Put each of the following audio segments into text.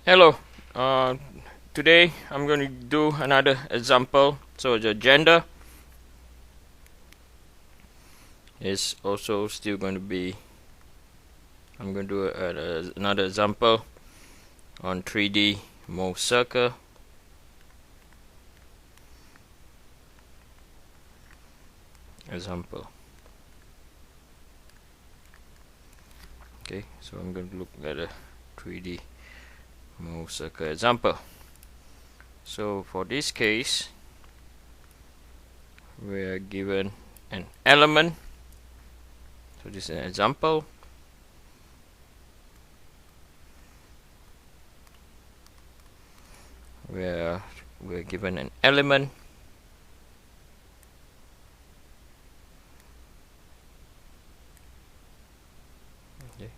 Hello. Uh, Today I'm going to do another example. So the gender is also still going to be. I'm going to do another example on 3D Mohr circle. Example. Okay, so I'm going to look at a 3D Mohr circle example. So for this case, we are given an element. So this is an example. Where we're given an element. Okay.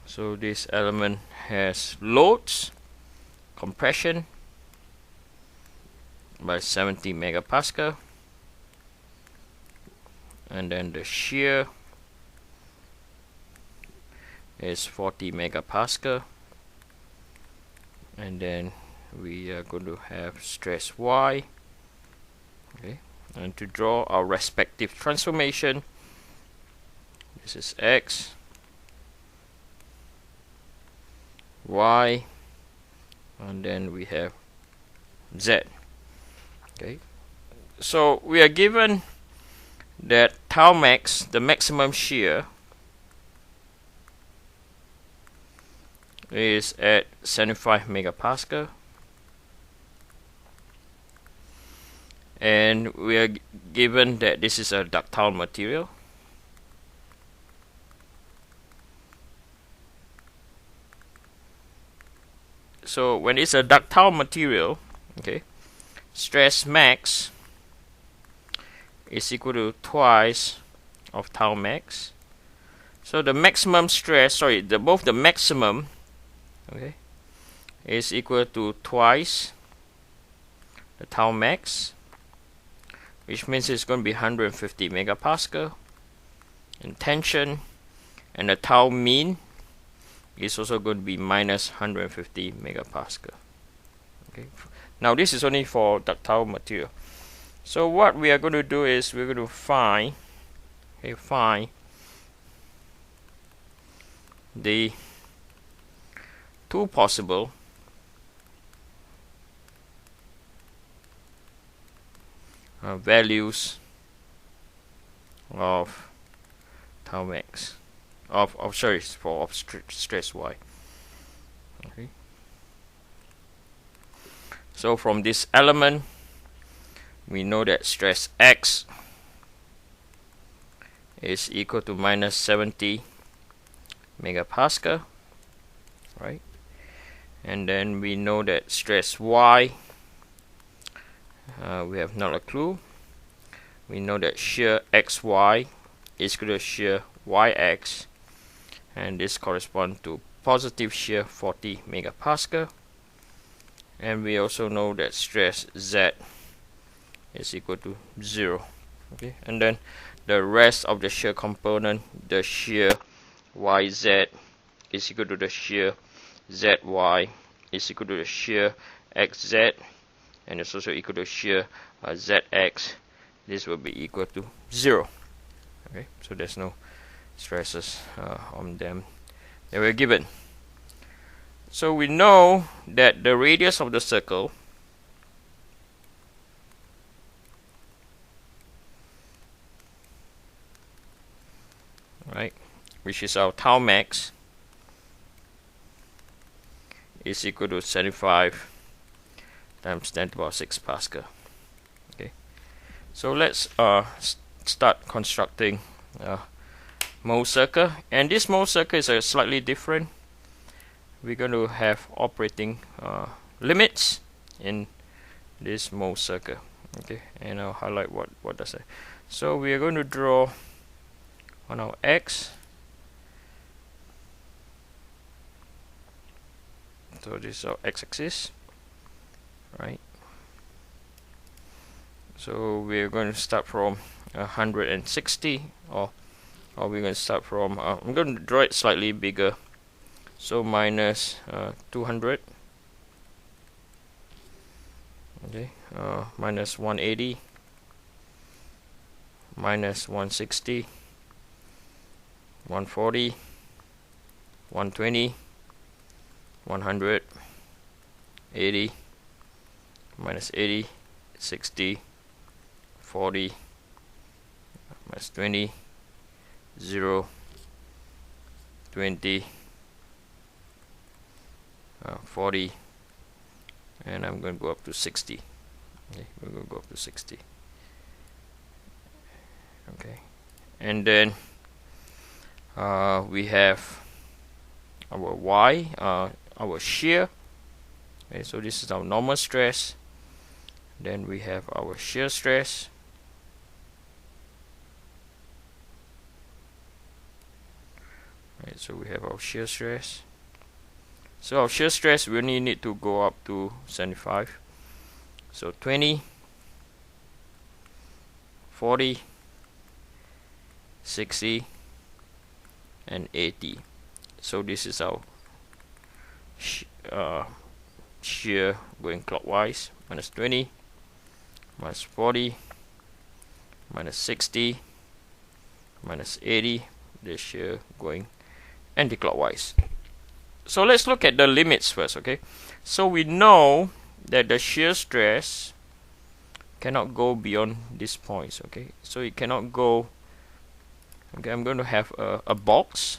So this element has loads, compression by 70 megapascal, and then the shear is 40 megapascal, and then we are going to have stress Y. Okay, and to draw our respective transformation, this is X, Y, and then we have Z. Okay, so we are given that tau max, the maximum shear, is at 75 megapascal, and we are given that this is a ductile material. So when it's a ductile material, okay, stress max is equal to twice of tau max. So the maximum stress, both the maximum, okay, is equal to twice the tau max, which means it's going to be 150 megapascal. And tension and the tau mean is also going to be minus 150 megapascal. Okay. Now this is only for ductile material. So what we are going to do is we're going to find the two possible values of tau max of stress Y. Okay. So from this element, we know that stress X is equal to minus 70 megapascal, right? And then we know that stress Y, we have not a clue. We know that shear XY is equal to shear YX, and this corresponds to positive shear 40 megapascal. And we also know that stress Z is equal to 0. Okay, and then the rest of the shear component, the shear YZ is equal to the shear ZY is equal to the shear XZ, and it's also equal to shear ZX. This will be equal to 0. Okay, so there's no stresses on them that were given. So we know that the radius of the circle which is our tau max, is equal to 75 times 10 to the power 6 pascal. Okay, so let's start constructing Mohr circle, and this Mohr circle is slightly different. We're going to have operating limits in this Mohr circle. Okay, and I'll highlight what does that. So we are going to draw on our X. So this is our x-axis, right? So we're going to start from 160, or we're going to start from I'm going to draw it slightly bigger, so minus 200, okay, minus 180, minus 160, 140, 120, 100, 80, minus 80, 60, 40, minus 20, 0, 20, 40, and I'm going to go up to 60. Okay, we're going to go up to 60. Okay, and then we have our Y, our shear. Okay, so this is our normal stress. Then we have our shear stress. Right, so we have our shear stress. So our shear stress, we only need to go up to 75. So 20, 40, 60, and 80. So this is our shear going clockwise. Minus 20, minus 40, minus 60, minus 80. The shear going anti-clockwise. So let's look at the limits first. Okay, so we know that the shear stress cannot go beyond these points. Okay, so it cannot go. Okay, I'm going to have a box,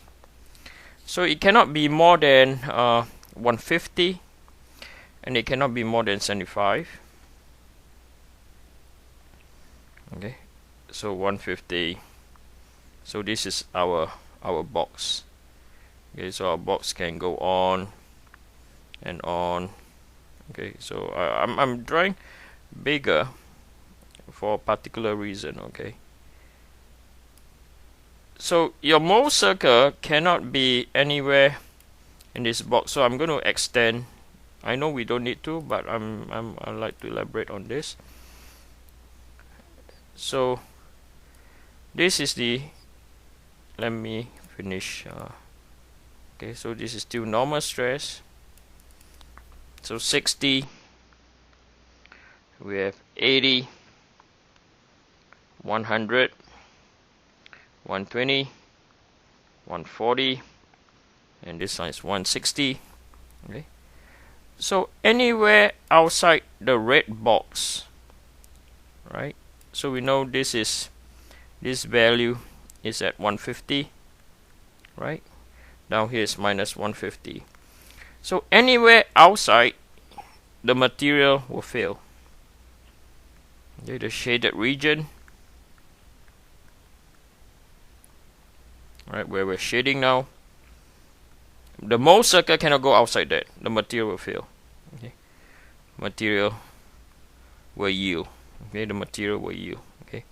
so it cannot be more than 150, and it cannot be more than 75. Okay, so 150. So this is our box. Okay, so our box can go on and on. Okay, so I'm drawing bigger for a particular reason. Okay, so your Mohr circle cannot be anywhere in this box, so I'm going to extend. I know we don't need to, but I'd like to elaborate on this. So this is the, let me finish. Okay, so this is still normal stress. So 60, we have 80, 100, 120, 140, and this one is 160. Okay, so anywhere outside the red box, right? So we know this value is at 150, right? Down here is minus 150. So anywhere outside, the material will fail. Okay, the shaded region, right, where we're shading now, the Mohr circle cannot go outside that. The material will fail. Okay, material will yield. Okay, the material will yield. Okay.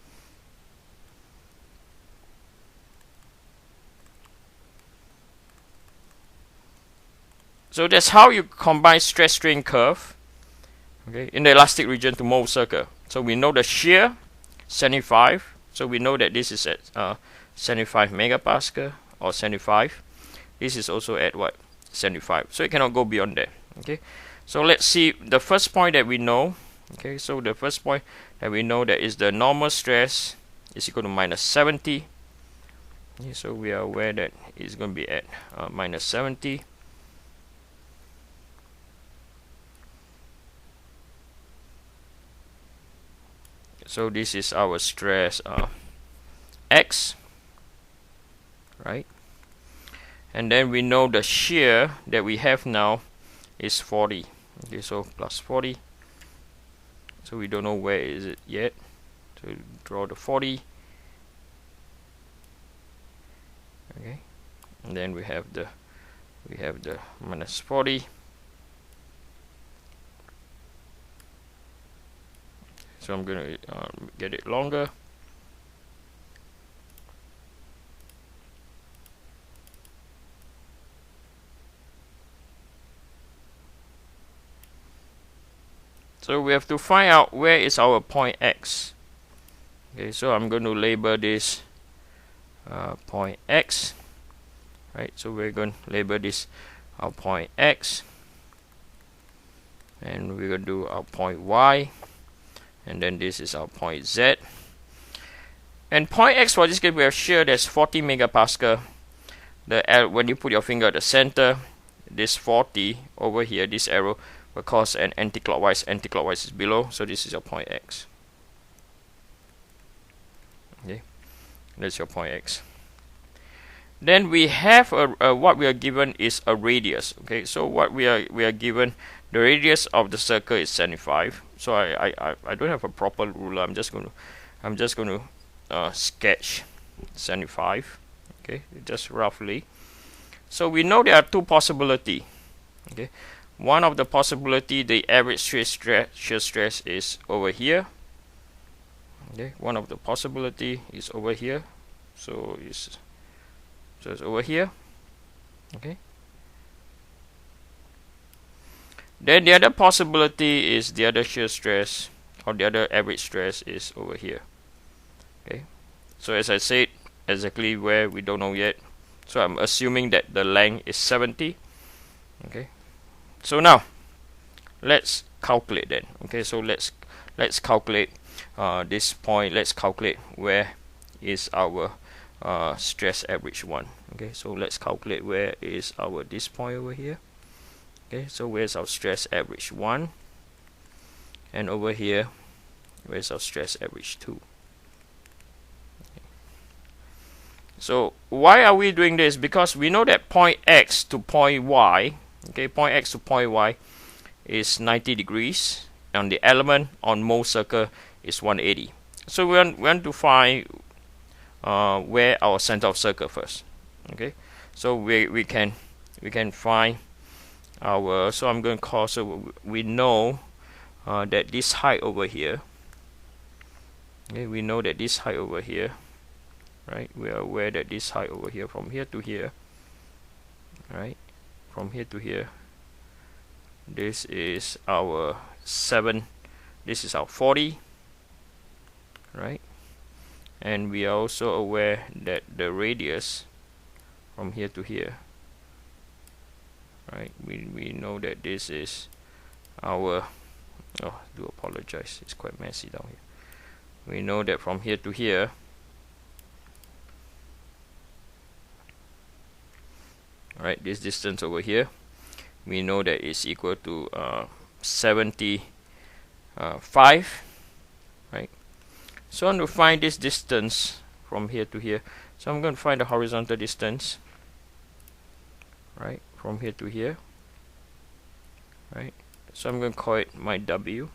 So that's how you combine stress strain curve, okay, in the elastic region to Mohr circle. So we know the shear 75. So we know that this is at 75 megapascal or 75. This is also at what? 75. So it cannot go beyond that. Okay. So let's see the first point that we know. Okay. So the first point that we know that is the normal stress is equal to minus 70. Okay, so we are aware that it's going to be at minus 70. So this is our stress X, right? And then we know the shear that we have now is 40. Okay, so plus 40. So we don't know where is it yet. So draw the 40. Okay, and then we have the minus 40. So I'm going to get it longer. So we have to find out where is our point X. Okay, so I'm going to label this point X. Right, so we're going to label this our point X, and we're going to do our point Y, and then this is our point Z. And point X, for this case, we have shear that's 40 megapascal. When you put your finger at the center, this 40 over here, this arrow will cause an anti-clockwise. Anti-clockwise is below, so this is your point X. Okay, that's your point X. Then we have what we are given is a radius. Okay, so what we are given, the radius of the circle is 75. So I don't have a proper ruler. I'm just going to sketch 75. Okay, just roughly. So we know there are two possibilities. Okay, one of the possibility, the average shear stress is over here. Okay, one of the possibility is over here. So it's over here. Okay. Then the other possibility is the other shear stress, or the other average stress, is over here. Okay. So as I said, exactly where we don't know yet. So I'm assuming that the length is 70. Okay. So now let's calculate then. Okay. So let's calculate this point. Let's calculate where is our stress average 1. Okay, so let's calculate where is our this point over here. Okay, so where's our stress average 1, and over here where's our stress average 2. Okay. So why are we doing this? Because we know that point X to point Y, okay, point X to point Y is 90 degrees, and the element on Mohr circle is 180. So we want to find where our center of circle first. Okay, so we can find our, so I'm going to call, so we know that this height over here, okay, we know that this height over here, right, we are aware that this height over here, from here to here, right, from here to here, this is our 7, this is our 40, right, and we are also aware that the radius from here to here, right, we know that this is our, oh, I do apologize, it's quite messy down here. We know that from here to here, right, this distance over here, we know that is equal to 75, right. So I want to find this distance from here to here. So I'm going to find the horizontal distance, right, from here to here, right. So I'm going to call it my W.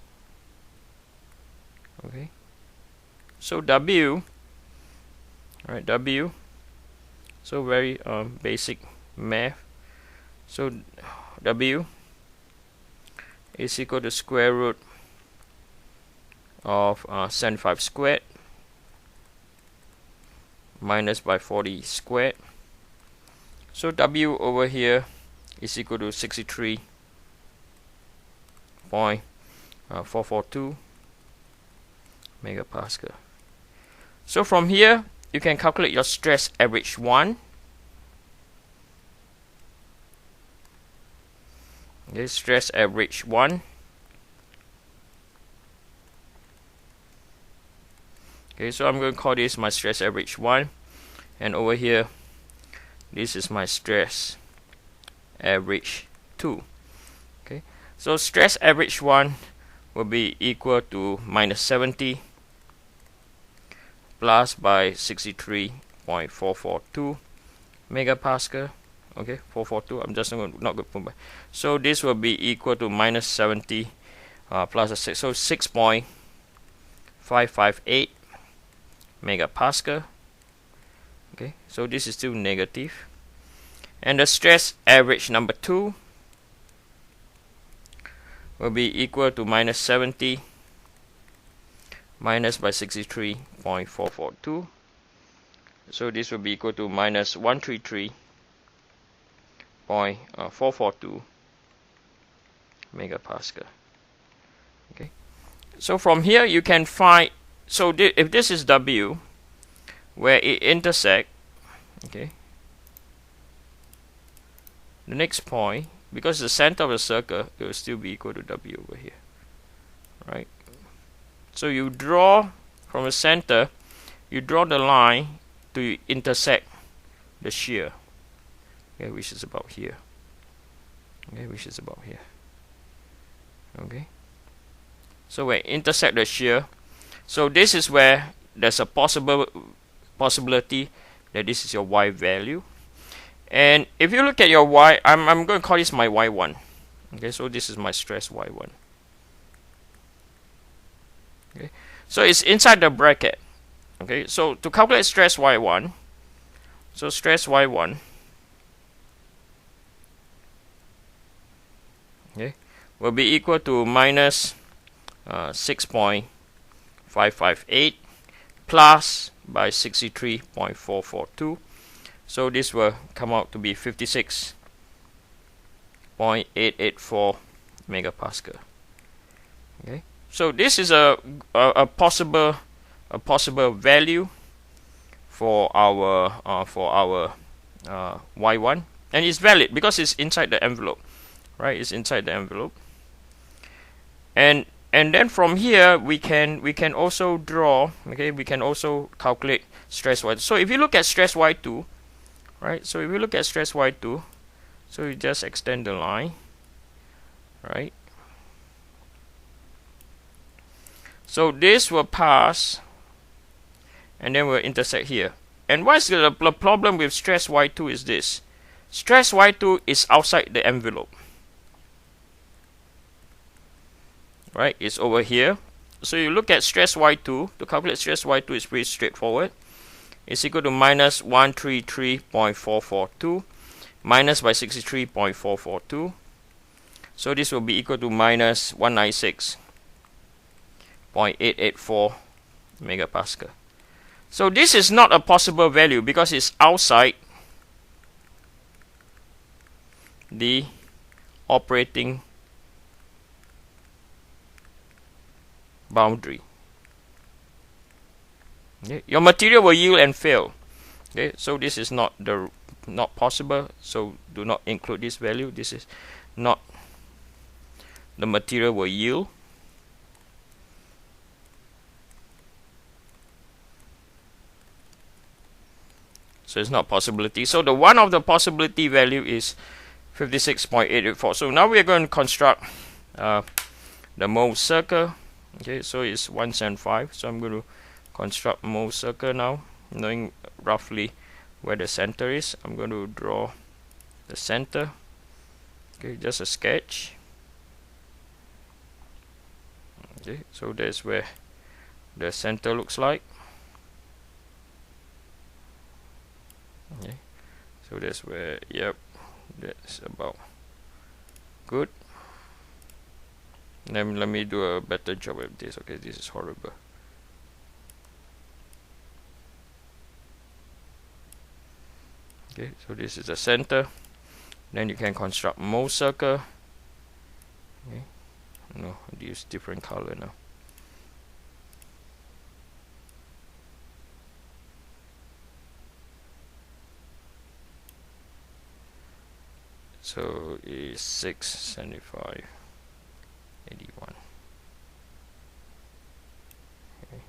Okay. So W, right, W. So very basic math. So W is equal to square root of 75 squared minus by 40 squared. So W over here is equal to 63.442 megapascal. So from here you can calculate your stress average 1. Okay, stress average 1. Okay, so I'm going to call this my stress average 1, and over here this is my stress average 2. Okay, so stress average 1 will be equal to minus 70 plus by 63.442 megapascal. Okay, 442. I'm just not going to put by. So this will be equal to minus 70 plus a 6, so 6.558 megapascal. Okay, so this is still negative. And the stress average number 2 will be equal to minus 70 minus by 63.442. So this will be equal to minus 133.442 megapascal. Okay, so from here you can find So if this is W, where it intersect, okay, the next point, because the center of the circle, it will still be equal to W over here, right? So you draw from the center, you draw the line to intersect the shear, okay, which is about here, okay, which is about here, okay. So we intersect the shear. So this is where there's a possibility that this is your Y value. And if you look at your Y, I'm going to call this my Y1. Okay, so this is my stress Y1. Okay, so it's inside the bracket. Okay, so to calculate stress Y1, so stress Y1, okay, will be equal to minus 6.558 plus by 63.442. So this will come out to be 56.884 megapascal. Okay, so this is a possible value for our Y1, and it's valid because it's inside the envelope, right? It's inside the envelope, and then from here we can also draw, okay, we can also calculate stress Y2. So if you look at stress Y2, right, so if you look at stress Y2, so you just extend the line, right? So this will pass and then we'll intersect here. And what's the problem with stress Y2 is this: stress Y2 is outside the envelope, right? It's over here. So you look at stress Y2, to calculate stress Y2 is pretty straightforward. It's equal to minus 133.442 minus by 63.442. So this will be equal to minus 196.884 megapascal. So this is not a possible value because it's outside the operating boundary. Okay. Your material will yield and fail. Okay, so this is not possible. So do not include this value. This is not the material will yield. So it's not possibility. So the one of the possibility value is 56.884. So now we are going to construct the Mohr circle. Okay, so it's 175. So I'm going to construct Mohr circle now, knowing roughly where the center is. I'm going to draw the center. Okay, just a sketch. Okay, so that's where the center looks like. Okay, so that's where, yep, that's about good. Let me do a better job with this. Okay, this is horrible. Okay, so this is the center. Then you can construct Mohr circle. Okay, no, I'll use different color now. So is 675.81. Okay.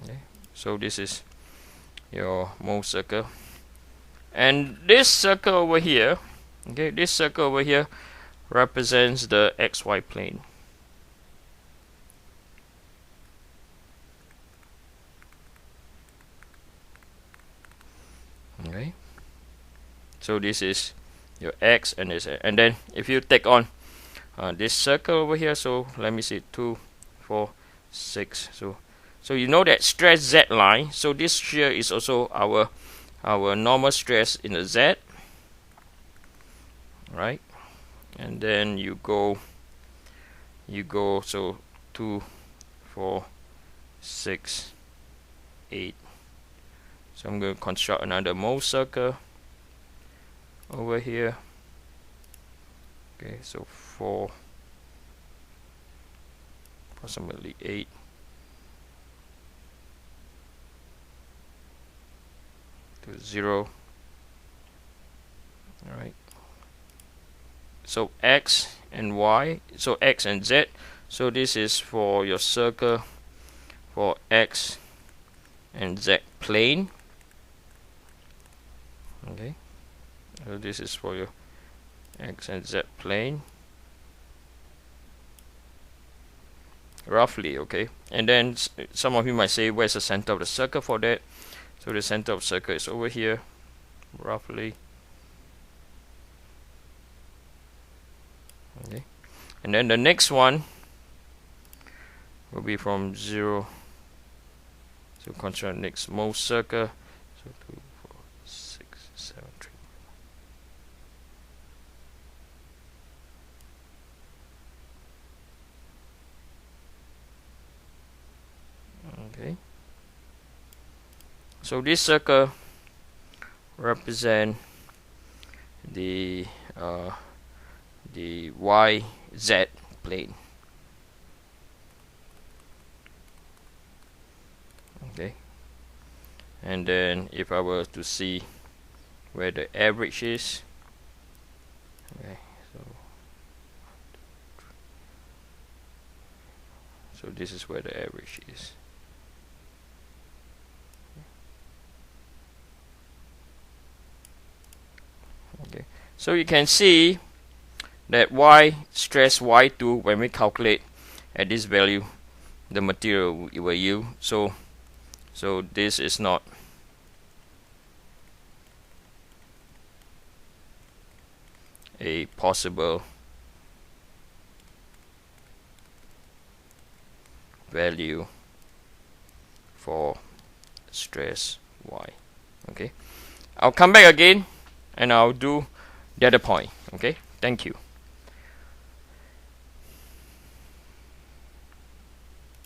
Okay. So this is your Mohr circle, and this circle over here, okay, this circle over here represents the XY plane. Okay, so this is your X and this, and then if you take on this circle over here, so let me see, 2, 4, 6. So you know that stress Z line. So this shear is also our normal stress in the Z, right? And then you go so 2, 4, 6, 8. So I'm going to construct another Mohr circle over here. Okay, so 4, approximately 8 to 0. Alright, so X and Y, so X and Z, so this is for your circle for X and Z plane. Okay, so this is for your X and Z plane, roughly. Okay, and then some of you might say, where's the center of the circle for that? So the center of the circle is over here, roughly. Okay, and then the next one will be from 0. So construct next Mohr circle. So 2, 4, 6, 7, 3. Okay. So this circle represent the YZ plane. Okay, and then if I were to see where the average is, okay, so this is where the average is. Okay, so you can see that Y stress Y2, when we calculate at this value, the material will yield. So this is not a possible value for stress Y. Okay, I'll come back again and I'll do the other point. Okay, thank you.